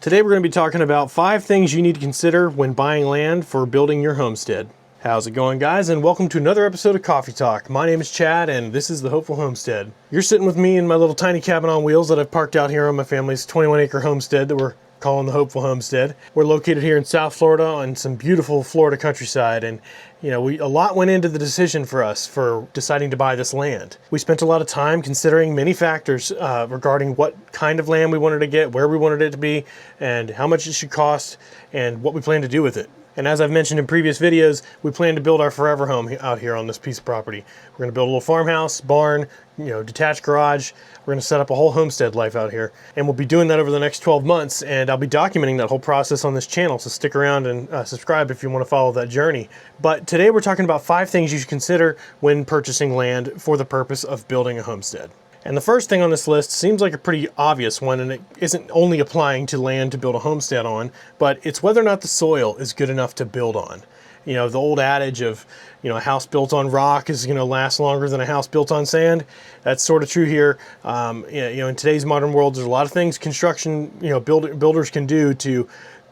Today we're going to be talking about 5 things you need to consider when buying land for building your homestead. How's it going, guys, and welcome to another episode of Coffee Talk. My name is Chad and this is the Hopeful Homestead. You're sitting with me in my little tiny cabin on wheels that I've parked out here on my family's 21-acre homestead that we're calling the Hopeful Homestead. We're located here in South Florida on some beautiful Florida countryside, and a lot went into the decision for us for deciding to buy this land. We spent a lot of time considering many factors regarding what kind of land we wanted to get, where we wanted it to be, and how much it should cost, and what we plan to do with it. And as I've mentioned in previous videos, we plan to build our forever home out here on this piece of property. We're going to build a little farmhouse, barn, detached garage. We're going to set up a whole homestead life out here. And we'll be doing that over the next 12 months, and I'll be documenting that whole process on this channel, so stick around and subscribe if you want to follow that journey. But today we're talking about 5 things you should consider when purchasing land for the purpose of building a homestead. And the first thing on this list seems like a pretty obvious one, and it isn't only applying to land to build a homestead on, but it's whether or not the soil is good enough to build on. The old adage of, a house built on rock is going to last longer than a house built on sand. That's sort of true here. In today's modern world, there's a lot of things construction, builders can do to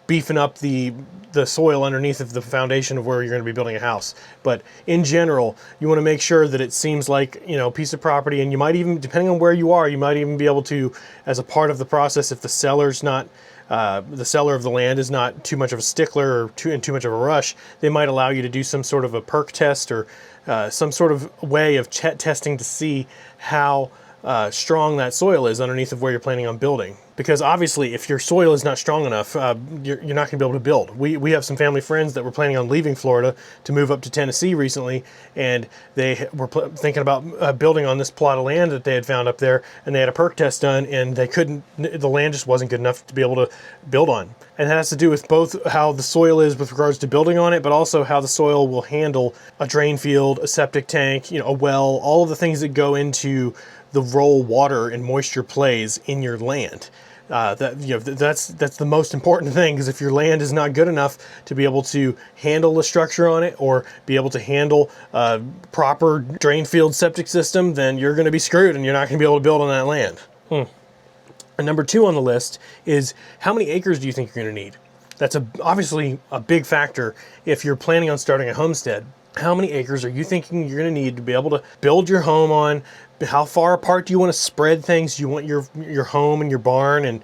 beefing up the soil underneath of the foundation of where you're going to be building a house. But in general, you want to make sure that it seems like, a piece of property, and you might even, depending on where you are, you might even be able to, as a part of the process, if the seller's not, the seller of the land is not too much of a stickler or in too much of a rush, they might allow you to do some sort of a perk test or some sort of way of testing to see how strong that soil is underneath of where you're planning on building. Because obviously, if your soil is not strong enough, you're not going to be able to build. We have some family friends that were planning on leaving Florida to move up to Tennessee recently, and they were thinking about building on this plot of land that they had found up there, and they had a perk test done, and they couldn't, the land just wasn't good enough to be able to build on. And that has to do with both how the soil is with regards to building on it, but also how the soil will handle a drain field, a septic tank, a well, all of the things that go into the role water and moisture plays in your land. That's the most important thing, because if your land is not good enough to be able to handle the structure on it or be able to handle a proper drain field septic system, then you're going to be screwed and you're not going to be able to build on that land. And number 2 on the list is, how many acres do you think you're going to need? That's obviously a big factor if you're planning on starting a homestead. How many acres are you thinking you're going to need to be able to build your home on? How far apart do you want to spread things? Do you want your home and your barn and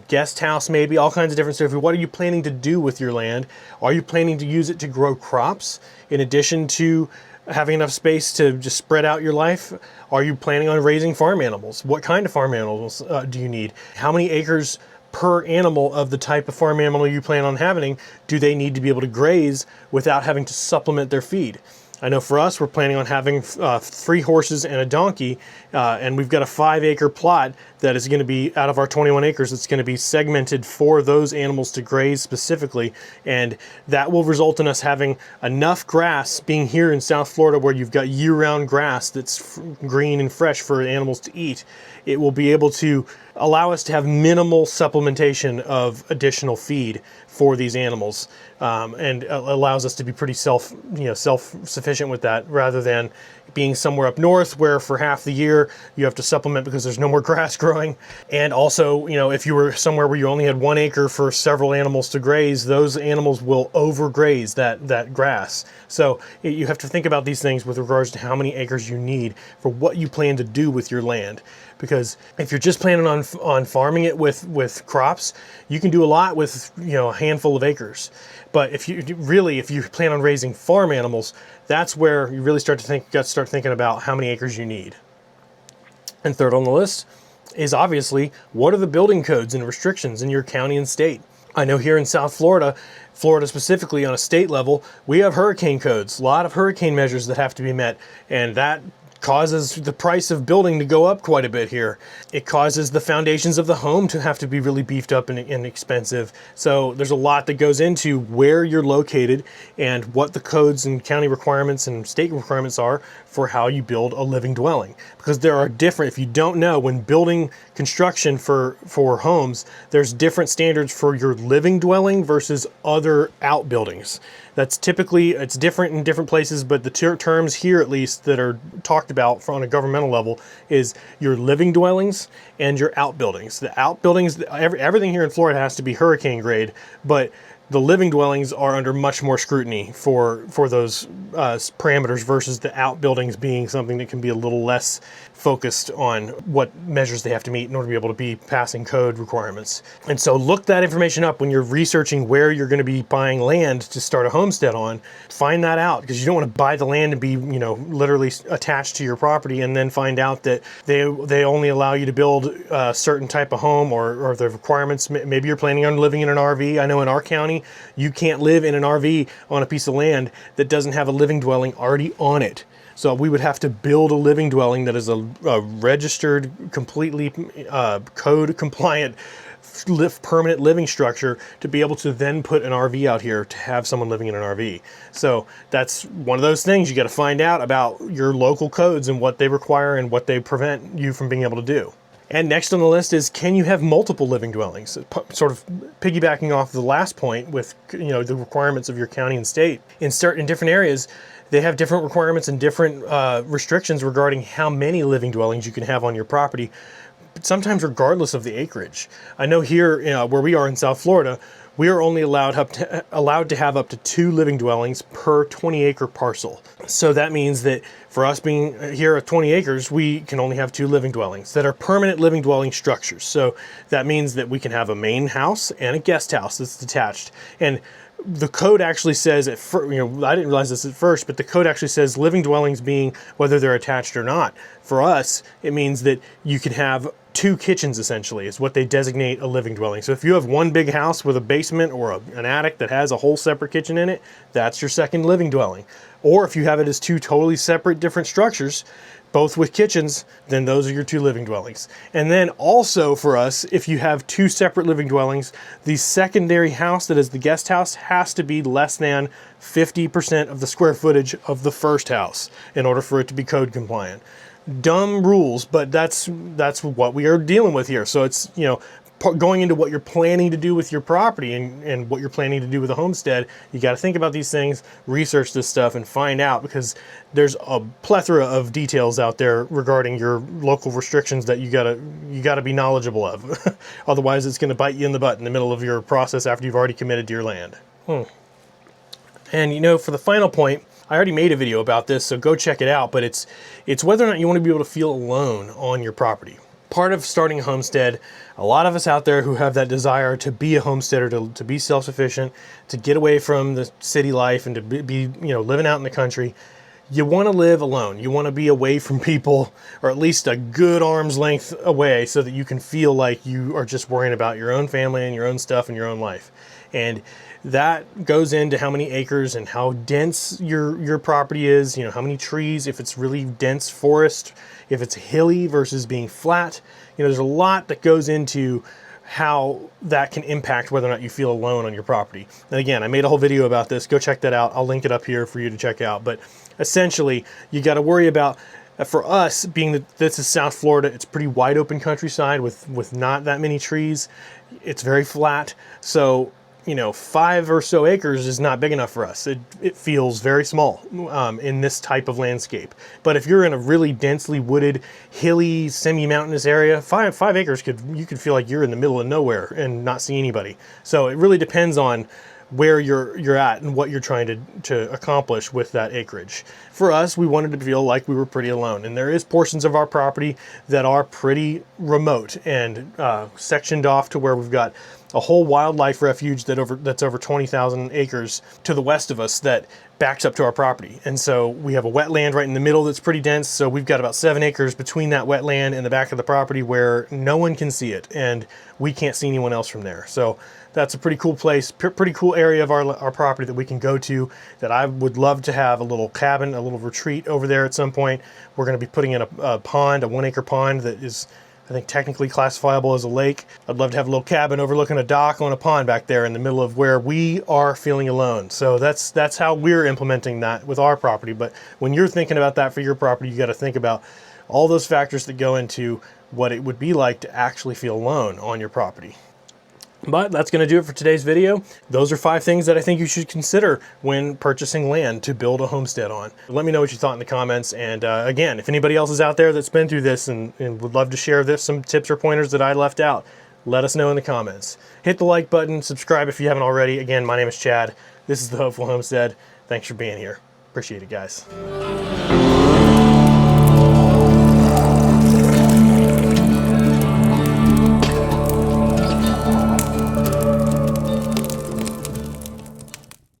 guest house, maybe all kinds of different stuff? What are you planning to do with your land? Are you planning to use it to grow crops in addition to having enough space to just spread out your life? Are you planning on raising farm animals? What kind of farm animals do you need? How many acres per animal of the type of farm animal you plan on having do they need to be able to graze without having to supplement their feed? I know for us, we're planning on having 3 horses and a donkey, and we've got a 5-acre plot that is going to be, out of our 21 acres, it's going to be segmented for those animals to graze specifically, and that will result in us having enough grass, being here in South Florida where you've got year-round grass that's green and fresh for animals to eat. It will be able to allow us to have minimal supplementation of additional feed for these animals, and allows us to be pretty self-sufficient with that, rather than being somewhere up north where for half the year you have to supplement because there's no more grass growing. And also, if you were somewhere where you only had 1 acre for several animals to graze, those animals will overgraze that grass. So you have to think about these things with regards to how many acres you need for what you plan to do with your land. Because if you're just planning on farming it with crops, you can do a lot with a handful of acres. But if you plan on raising farm animals, that's where you really start thinking about how many acres you need. And third on the list is, obviously, what are the building codes and restrictions in your county and state? I know here in South Florida specifically, on a state level, we have hurricane codes, a lot of hurricane measures that have to be met, and that causes the price of building to go up quite a bit here. It causes the foundations of the home to have to be really beefed up and expensive. So there's a lot that goes into where you're located and what the codes and county requirements and state requirements are for how you build a living dwelling, because there are different, if you don't know, when building construction for homes, there's different standards for your living dwelling versus other outbuildings. That's typically, it's different in different places, but the terms here at least that are talked about on a governmental level is your living dwellings and your outbuildings. The outbuildings, everything here in Florida has to be hurricane grade, but the living dwellings are under much more scrutiny for those parameters versus the outbuildings being something that can be a little less focused on what measures they have to meet in order to be able to be passing code requirements. And so look that information up when you're researching where you're going to be buying land to start a homestead on. Find that out, because you don't want to buy the land and be, you know, literally attached to your property and then find out that they only allow you to build a certain type of home, or the requirements. Maybe you're planning on living in an RV. I know in our county, you can't live in an RV on a piece of land that doesn't have a living dwelling already on it. So we would have to build a living dwelling that is a registered, completely code compliant permanent living structure to be able to then put an RV out here to have someone living in an RV. So that's one of those things you got to find out about your local codes and what they require and what they prevent you from being able to do. And next on the list is, can you have multiple living dwellings? Sort of piggybacking off the last point with, you know, the requirements of your county and state. In different areas, they have different requirements and different restrictions regarding how many living dwellings you can have on your property, but sometimes regardless of the acreage. I know here where we are in South Florida, we are only allowed to have up to 2 living dwellings per 20-acre parcel. So that means that for us being here at 20 acres, we can only have 2 living dwellings that are permanent living dwelling structures. So that means that we can have a main house and a guest house that's detached. And the code actually says, I didn't realize this at first, but the code actually says living dwellings being whether they're attached or not. For us, it means that you can have 2 kitchens, essentially, is what they designate a living dwelling. So if you have one big house with a basement or an attic that has a whole separate kitchen in it, that's your second living dwelling. Or if you have it as 2 totally separate different structures, both with kitchens, then those are your 2 living dwellings. And then also for us, if you have 2 separate living dwellings, the secondary house that is the guest house has to be less than 50% of the square footage of the first house in order for it to be code compliant. Dumb rules, but that's what we are dealing with here. So it's, you know, going into what you're planning to do with your property and what you're planning to do with a homestead, you got to think about these things, research this stuff, and find out, because there's a plethora of details out there regarding your local restrictions that you gotta be knowledgeable of. Otherwise, it's going to bite you in the butt in the middle of your process after you've already committed to your land. And you know, for the final point, I already made a video about this, so go check it out. But it's whether or not you want to be able to feel alone on your property. Part of starting a homestead, a lot of us out there who have that desire to be a homesteader, to be self-sufficient, to get away from the city life and to be living out in the country, you want to live alone. You want to be away from people, or at least a good arm's length away, so that you can feel like you are just worrying about your own family and your own stuff and your own life. And that goes into how many acres and how dense your property is, how many trees, if it's really dense forest, if it's hilly versus being flat. There's a lot that goes into how that can impact whether or not you feel alone on your property. And again, I made a whole video about this. Go check that out. I'll link it up here for you to check out. But essentially, you got to worry about, for us, being that this is South Florida, it's pretty wide open countryside with not that many trees. It's very flat. So 5 or so acres is not big enough for us. It feels very small in this type of landscape. But if you're in a really densely wooded, hilly, semi-mountainous area, 5 acres you could feel like you're in the middle of nowhere and not see anybody. So it really depends on where you're at and what you're trying to accomplish with that acreage. For us, we wanted to feel like we were pretty alone, and there is portions of our property that are pretty remote and sectioned off to where we've got a whole wildlife refuge that's over 20,000 acres to the west of us that backs up to our property. And so we have a wetland right in the middle that's pretty dense, so we've got about 7 acres between that wetland and the back of the property where no one can see it, and we can't see anyone else from there. So that's a pretty cool place, pretty cool area of our property that we can go to, that I would love to have a little cabin, a little retreat over there at some point. We're going to be putting in a pond, a 1 acre pond that is I think technically classifiable as a lake. I'd love to have a little cabin overlooking a dock on a pond back there in the middle of where we are feeling alone. So that's how we're implementing that with our property. But when you're thinking about that for your property, you got to think about all those factors that go into what it would be like to actually feel alone on your property. But that's going to do it for today's video. Those are 5 things that I think you should consider when purchasing land to build a homestead on. Let me know what you thought in the comments. And again, if anybody else is out there that's been through this and would love to share some tips or pointers that I left out, let us know in the comments. Hit the like button, subscribe if you haven't already. Again, my name is Chad. This is the Hopeful Homestead. Thanks for being here. Appreciate it, guys.